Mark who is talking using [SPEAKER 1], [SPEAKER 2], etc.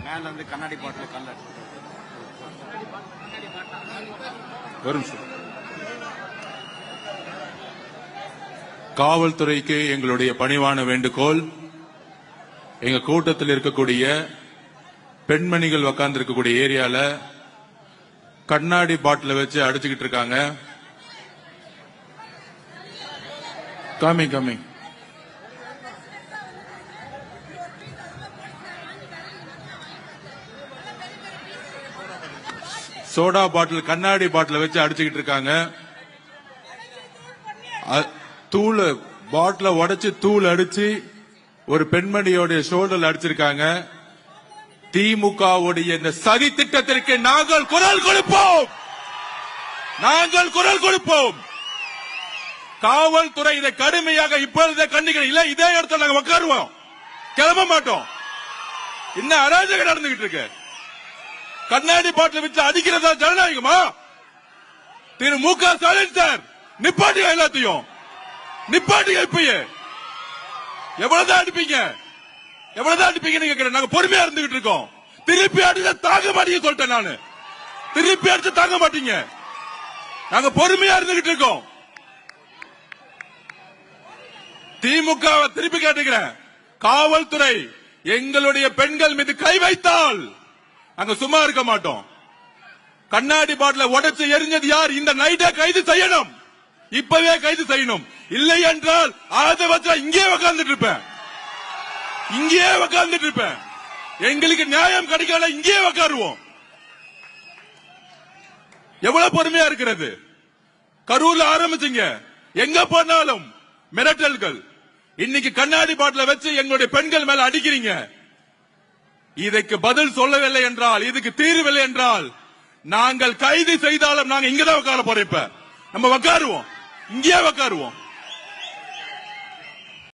[SPEAKER 1] மேல இருந்து கண்ணாடி பாட்டில் கல்ல
[SPEAKER 2] வரும் சார். காவல்துறைக்கு எங்களுடைய பணிவான வேண்டுகோள், எங்க கூட்டத்தில் இருக்கக்கூடிய பெண்மணிகள் உட்கார்ந்து இருக்கக்கூடிய ஏரியால கண்ணாடி பாட்டில வச்சு அடிச்சுக்கிட்டு இருக்காங்க. கமிங் சோடா பாட்டில் கண்ணாடி பாட்டில வச்சு அடிச்சுக்கிட்டு இருக்காங்க. தூள் பாட்டில உடைச்சு தூள் அடிச்சு ஒரு பெண்மணியோட ஷோல்டர்ல அடிச்சிருக்காங்க. திமுகவுடைய இந்த சதி திட்டத்திற்கு நாங்கள் குரல் கொடுப்போம். காவல்துறை இதை கடுமையாக இப்பொழுதே கண்டிக்கிறோம். இல்ல இதே இடத்துல நாங்க உட்காருவோம், கிளம்ப மாட்டோம். இன்னும் அராஜகம் நடந்துகிட்டு இருக்கு. கண்ணாடி பாட்டில் வச்சு அடிக்கிறதா ஜனநாயகமா? திரு மு க ஸ்டாலின் சார், நிப்பாட்டியா எல்லாத்தையும், நிப்பாட்டியா. இப்பயே எவ்வளவுதான் அடிப்பீங்க கேட்கிறேன். நாங்க பொறுமையா இருந்துகிட்டு இருக்கோம். திருப்பி அடிச்சா தாங்க மாட்டீங்க சொல்லிட்டேன் நானு. திருப்பி அடிச்சு தாங்க மாட்டீங்க. நாங்க பொறுமையா இருந்துகிட்டு இருக்கோம். திமுக திருப்பி கேட்டுக்கிறேன், காவல்துறை எங்களுடைய பெண்கள் மீது கை வைத்தால் அங்க சும்மா இருக்க மாட்டோம். கண்ணாடி பாட்டில உடைச்சு எரிஞ்சது யார்? இந்த நைட்டை கைது செய்யணும், இப்பவே கைது செய்யணும். இல்லை என்றால் ஆதவத்துல இங்கே உட்கார்ந்துட்டு இருப்பேன். எங்களுக்கு நியாயம் கிடைக்கல, இங்கே உட்காருவோம். எவ்வளவு பொறுமையா இருக்கிறது? கரூர்ல ஆரம்பிச்சீங்க, எங்க போனாலும் மிரட்டல்கள். இன்னைக்கு கண்ணாடி பாட்டில வச்சு எங்களுடைய பெண்கள் மேல அடிக்கிறீங்க. இதற்கு பதில் சொல்லவில்லை என்றால், இதுக்கு தீர்வில்லை என்றால் நாங்கள் கைது செய்தாலும் நாங்க இங்கதான் உட்கார போறோம். இப்ப நம்ம உட்காருவோம், இங்கே உட்காருவோம்.